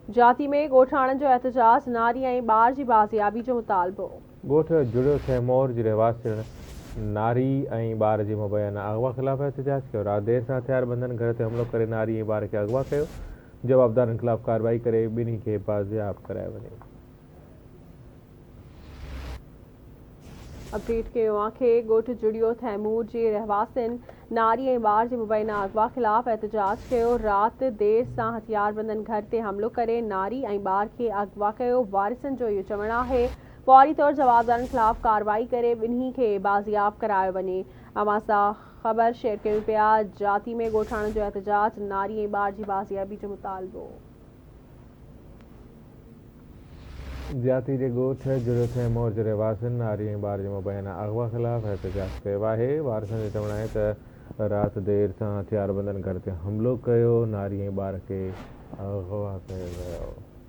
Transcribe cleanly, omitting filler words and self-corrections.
जाती में ॻोठाणनि जो एहतजाज, नारी ऐं ॿार जी बाज़ियाबी जो मुतालबो। ॻोठ जुड़ियो थेमोर जी रहवासियुनि नारी ऐं ॿार जी मुबैना अगवा ख़िलाफ़ एहतजाज कयो। राति देर सां हथियारबंदनि घर ते हमलो करे नारी ऐं ॿार खे अगवा कयो। जवाबदारनि ख़िलाफ़ कार्रवाई करे ॿिन्ही खे बाज़ियाब करायो वञे। अपडेट कयो आहे ॻोठ जुड़ियो थैमूर जे रहवासियुनि नारी ऐं ॿार जे मुबैना अगवा ख़िलाफ़ एहतजाज कयो। राति देर सां हथियारबंदनि घर ते हमलो करे नारी ऐं ॿार खे अगवा कयो। वारिसनि जो इहो चवणु आहे फौरी तौर जवाबदारनि ख़िलाफ़ कार्रवाई करे ॿिन्ही खे बाज़ियाब करायो वञे। अवां सां ख़बर शेयर कयूं पिया। जाती में ॻोठाणनि जो एहतजाज, नारी ऐं ॿार जी बाज़ियाबी जो मुतालबो। जाती जे ॻोठ जुड़ियो थेमोर जे रहवासियुनि नारी ऐं ॿार जे मुबैना अगवा ख़िलाफ़ एहतजाज कयो आहे। वारिसनि जो चवणु आहे त राति देर सां हथियारबंदनि घर ते हमलो कयो, नारी ऐं ॿार खे अगवा कयो वियो।